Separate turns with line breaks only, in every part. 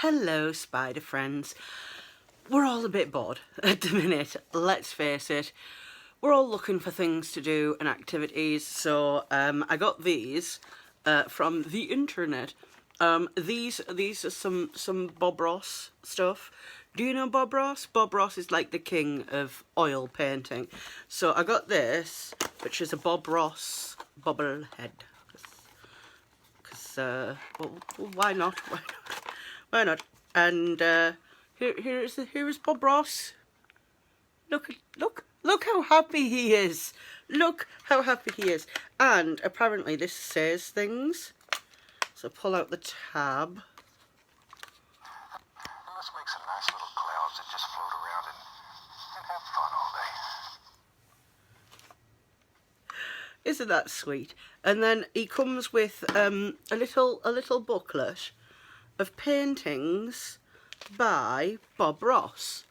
Hello, spider friends. We're all a bit bored at the minute, let's face it. We're all looking for things to do and activities, so I got these from the internet. These are some Bob Ross stuff. Do you know Bob Ross? Bob Ross is like the king of oil painting. So I got this, which is a Bob Ross bobblehead. Because, well, why not? Why not? Why not? And here is Bob Ross. Look how happy he is. Look how happy he is. And apparently this says things. So pull out the tab.
Let's make some nice little clouds that just float around and have fun all day.
Isn't that sweet? And then he comes with a little booklet of paintings by Bob Ross.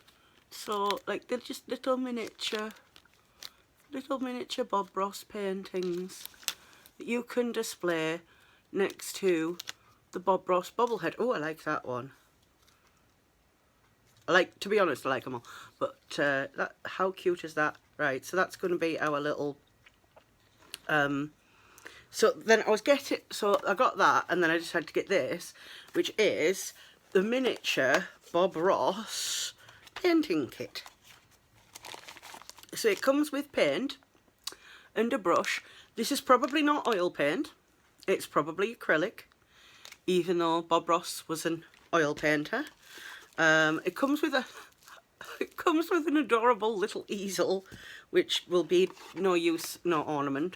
So like they're just little miniature Bob Ross paintings that you can display next to the Bob Ross bobblehead. Oh, I like that one. To be honest, I like them all. But how cute is that? Right, so that's going to be our little. So then I got that, and then I decided to get this, which is the miniature Bob Ross painting kit. So it comes with paint and a brush. This is probably not oil paint. It's probably acrylic, even though Bob Ross was an oil painter. It comes with an adorable little easel, which will be no use, no ornament.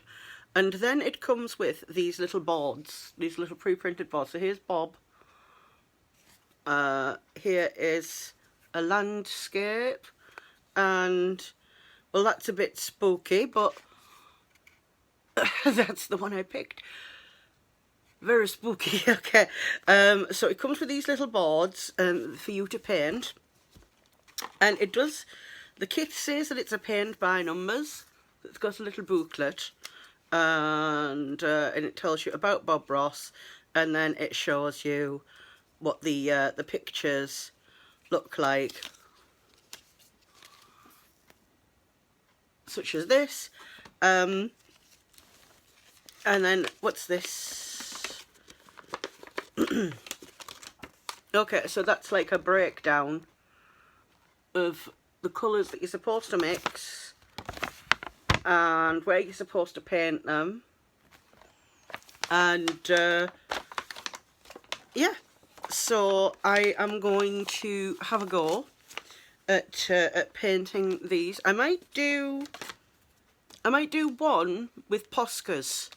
And then it comes with these little boards, these little pre-printed boards. So here's Bob. Here is a landscape, and well, that's a bit spooky, but that's the one I picked. Very spooky. Okay. So it comes with these little boards for you to paint, and it does. The kit says that it's a paint by numbers. It's got a little booklet. And it tells you about Bob Ross, and then it shows you what the pictures look like, such as this. And then what's this? Okay, so that's like a breakdown of the colours that you're supposed to mix and where you're supposed to paint them, and yeah, so I am going to have a go at painting these. I might do one with Poscas,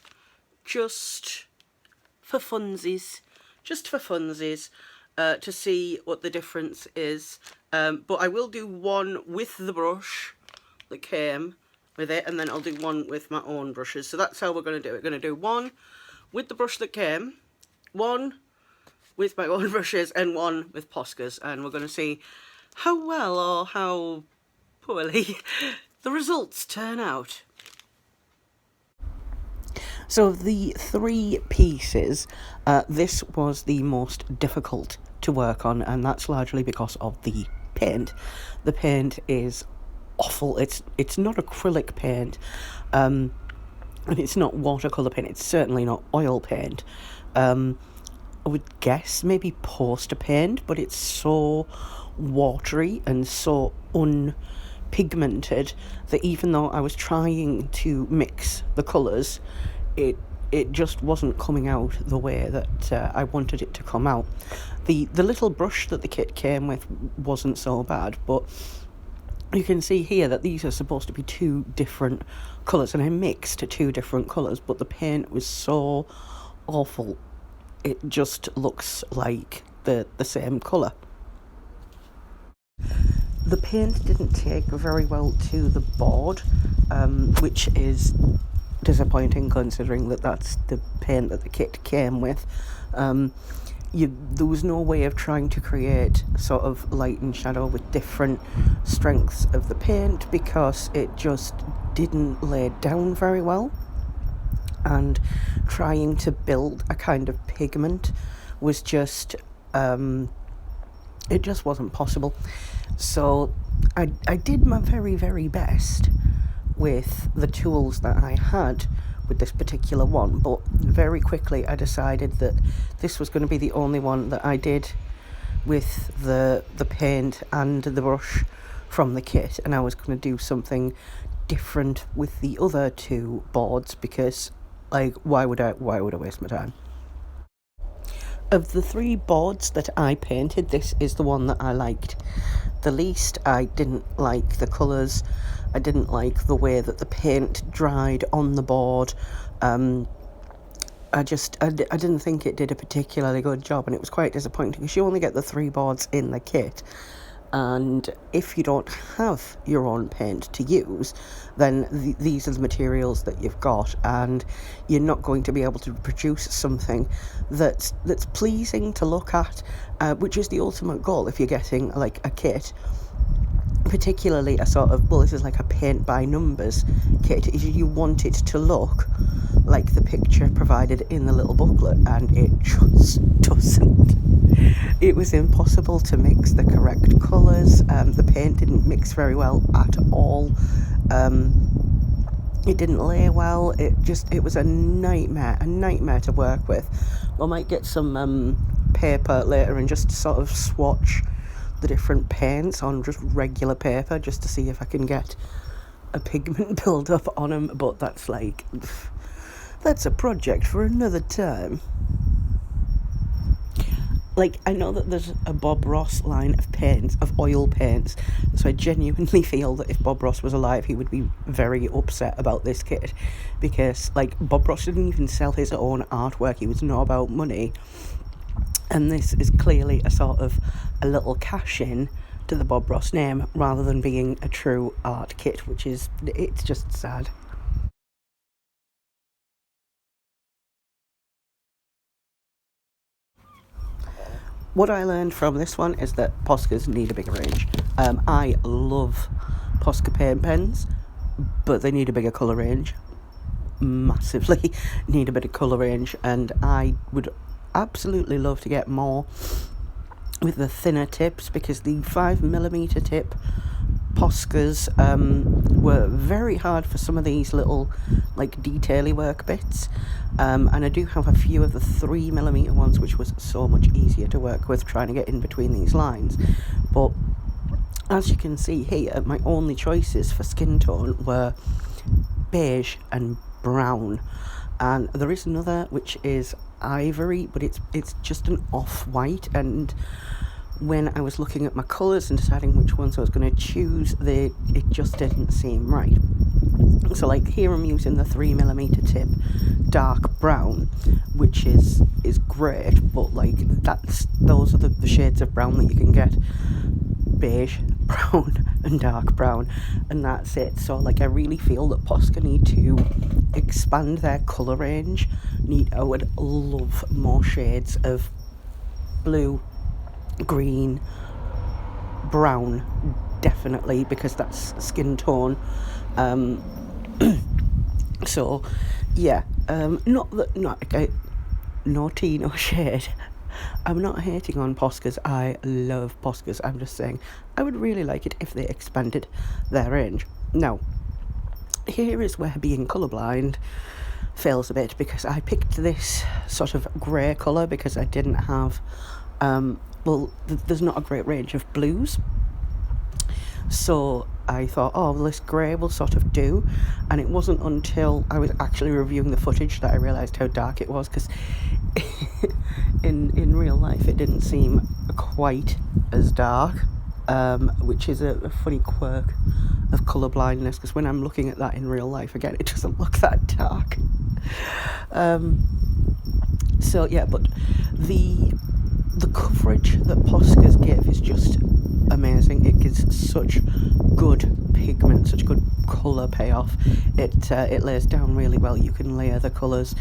just for funsies, to see what the difference is, but I will do one with the brush that came with it, and then I'll do one with my own brushes. So that's how we're going to do it. We're going to do one with the brush that came, one with my own brushes, and one with Poscas, and we're going to see how well or how poorly the results turn out. So the 3 pieces, this was the most difficult to work on, and that's largely because of the paint. The paint is awful. It's not acrylic paint, and it's not watercolour paint. It's certainly not oil paint. I would guess maybe poster paint, but it's so watery and so unpigmented that even though I was trying to mix the colours, it just wasn't coming out the way that I wanted it to come out. The little brush that the kit came with wasn't so bad, but you can see here that these are supposed to be 2 different colours, and I mixed 2 different colours, but the paint was so awful. It just looks like the same colour. The paint didn't take very well to the board, which is disappointing considering that that's the paint that the kit came with. There was no way of trying to create sort of light and shadow with different strengths of the paint because it just didn't lay down very well, and trying to build a kind of pigment was just It just wasn't possible. So I did my very, very best with the tools that I had with this particular one, but very quickly I decided that this was going to be the only one that I did with the paint and the brush from the kit, and I was going to do something different with the other two boards because, like, why would I waste my time? Of the three boards that I painted, this is the one that I liked the least. I didn't like the colours. I didn't like the way that the paint dried on the board. I didn't think it did a particularly good job, and it was quite disappointing because you only get the three boards in the kit. And if you don't have your own paint to use, then these are the materials that you've got, and you're not going to be able to produce something that's pleasing to look at, which is the ultimate goal if you're getting like a kit, particularly a sort of, well, this is like a paint by numbers kit, is you want it to look like the picture provided in the little booklet, and it just doesn't. It was impossible to mix the correct colours. The paint didn't mix very well at all. It didn't lay well. It was a nightmare to work with. I might get some paper later and just sort of swatch the different paints on just regular paper just to see if I can get a pigment build up on them, but that's a project for another time. Like, I know that there's a Bob Ross line of paints, of oil paints, so I genuinely feel that if Bob Ross was alive, he would be very upset about this kit, because, like, Bob Ross didn't even sell his own artwork. He was not about money, and this is clearly a sort of a little cash-in to the Bob Ross name, rather than being a true art kit, it's just sad. What I learned from this one is that Poscas need a bigger range. I love Posca paint pens, but they need a bigger colour range. Massively need a bit of colour range, and I would absolutely love to get more with the thinner tips, because the 5mm tip Poscas were very hard for some of these little, like, detail-y work bits, and I do have a few of the 3mm ones, which was so much easier to work with, trying to get in between these lines. But as you can see here, my only choices for skin tone were beige and brown, and there is another which is ivory, but it's just an off-white, and when I was looking at my colours and deciding which ones I was going to choose, it just didn't seem right. So, like, here I'm using the 3mm tip dark brown, which is great, but, like, those are the shades of brown that you can get: beige, brown and dark brown, and that's it. So, like, I really feel that Posca need to expand their colour range. I would love more shades of blue, green, brown, definitely, because that's skin tone. So yeah, no tea, no shade. I'm not hating on Poscas. I love Poscas. I'm just saying I would really like it if they expanded their range. Now, here is where being colourblind fails a bit, because I picked this sort of grey colour because I didn't have there's not a great range of blues, so I thought, oh, well, this grey will sort of do, and it wasn't until I was actually reviewing the footage that I realised how dark it was, because in real life it didn't seem quite as dark, which is a funny quirk of colour blindness, because when I'm looking at that in real life, again, it doesn't look that dark. So yeah, but the coverage that Poscas give is just amazing. It gives such good pigment, such good colour payoff. It lays down really well. You can layer the colours.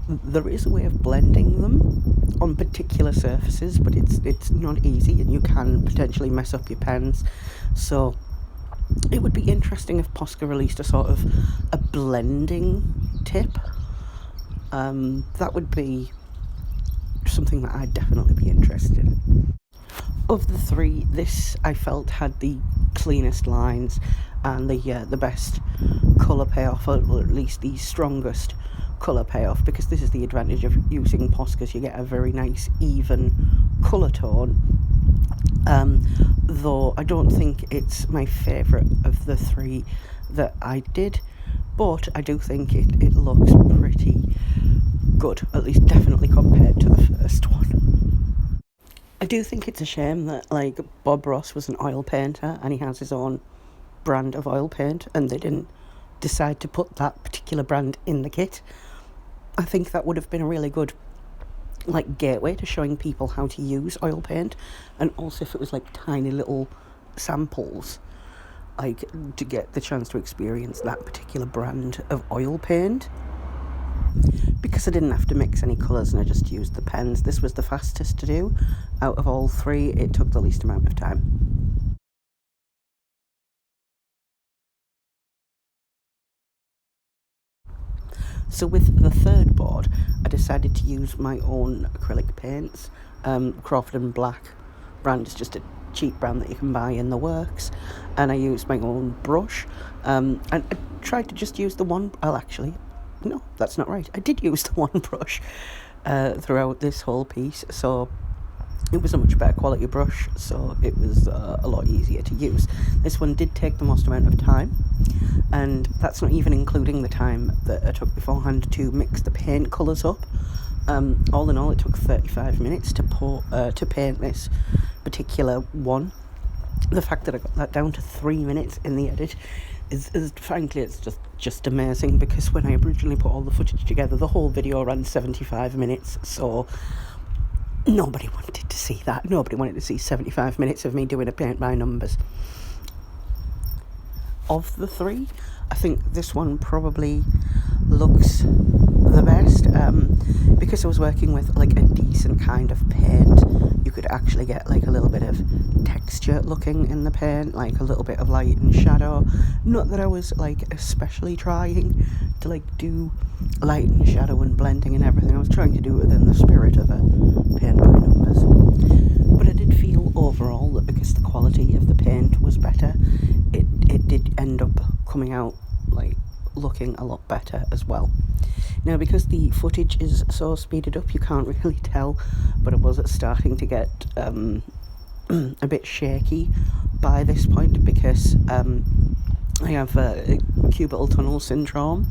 There is a way of blending them on particular surfaces, but it's not easy, and you can potentially mess up your pens. So it would be interesting if Posca released a sort of a blending tip. That would be something that I'd definitely be interested in. Of the three, this I felt had the cleanest lines and the best colour payoff, or at least the strongest colour payoff, because this is the advantage of using Poscas. You get a very nice even colour tone. Though I don't think it's my favourite of the three that I did, but I do think it looks pretty good, at least definitely compared to the first one. I do think it's a shame that, like, Bob Ross was an oil painter and he has his own brand of oil paint, and they didn't decide to put that particular brand in the kit. I think that would have been a really good, like, gateway to showing people how to use oil paint, and also if it was like tiny little samples, like, to get the chance to experience that particular brand of oil paint. Because I didn't have to mix any colours and I just used the pens, this was the fastest to do. Out of all three, it took the least amount of time. So with the third board, I decided to use my own acrylic paints. Crawford & Black brand is just a cheap brand that you can buy in the works, and I used my own brush, and I tried to just use the one. No, that's not right. I did use the one brush throughout this whole piece, so it was a much better quality brush, so it was a lot easier to use. This one did take the most amount of time, and that's not even including the time that I took beforehand to mix the paint colours up. All in all, it took 35 minutes to paint this particular one. The fact that I got that down to 3 minutes in the edit is frankly, it's just amazing, because when I originally put all the footage together, the whole video ran 75 minutes, so nobody wanted to see that. Nobody wanted to see 75 minutes of me doing a paint by numbers. Of the three, I think this one probably looks the best, because I was working with, like, a decent kind of paint. You could actually get, like, a little bit of texture looking in the paint, like a little bit of light and shadow. Not that I was, like, especially trying to, like, do light and shadow and blending and everything. I was trying to do it within the spirit of a paint by numbers. But I did feel overall that because the quality of the paint was better, it did end up coming out, like, looking a lot better as well. Now, because the footage is so speeded up, you can't really tell, but I was starting to get a bit shaky by this point, because I have cubital tunnel syndrome,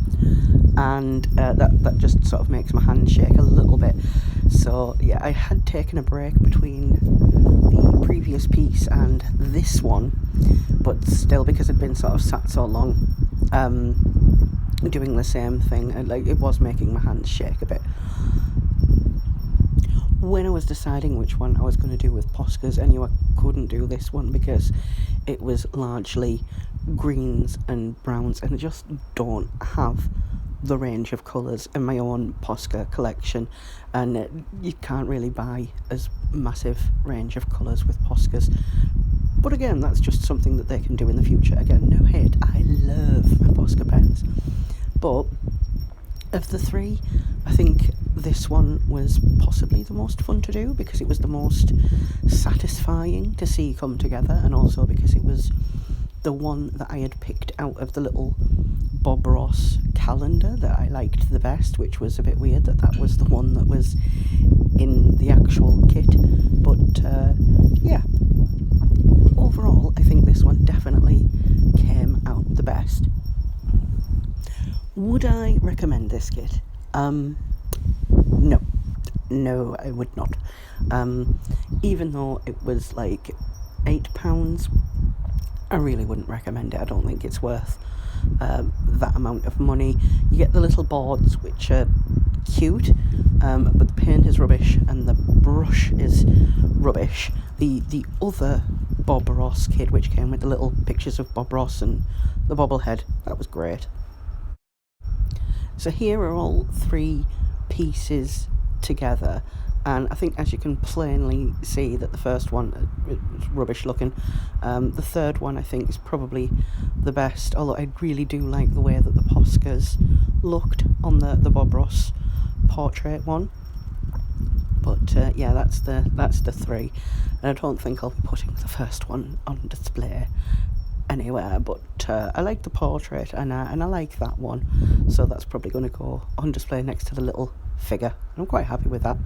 and that just sort of makes my hand shake a little bit. So yeah, I had taken a break between the previous piece and this one, but still, because I'd been sort of sat so long doing the same thing, and, like, it was making my hands shake a bit. When I was deciding which one I was going to do with Poscas, I knew I couldn't do this one because it was largely greens and browns, and I just don't have the range of colours in my own Posca collection, and you can't really buy as massive range of colours with Poscas. But again, that's just something that they can do in the future. Again, no hate, I love my Posca pens. But of the three, I think this one was possibly the most fun to do, because it was the most satisfying to see come together, and also because it was the one that I had picked out of the little Bob Ross calendar that I liked the best, which was a bit weird that was the one that was in the actual kit. But yeah, overall, I think this one definitely came out the best. Would I recommend this kit? No, I would not. Even though it was like £8, I really wouldn't recommend it. I don't think it's worth that amount of money. You get the little boards, which are cute, but the paint is rubbish and the brush is rubbish. The other Bob Ross kit, which came with the little pictures of Bob Ross and the bobblehead, that was great. So here are all three pieces together, and I think, as you can plainly see, that the first one is rubbish looking. The third one, I think, is probably the best, although I really do like the way that the Poscas looked on the Bob Ross portrait one. But yeah, that's the three, and I don't think I'll be putting the first one on display anywhere. But I like the portrait, and I like that one, so that's probably going to go on display next to the little figure. I'm quite happy with that.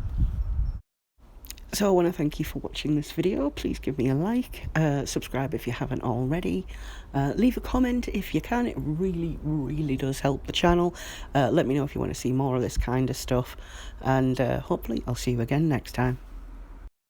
So I want to thank you for watching this video. Please give me a like, subscribe if you haven't already, leave a comment if you can. It really does help the channel. Let me know if you want to see more of this kind of stuff, and hopefully I'll see you again next time.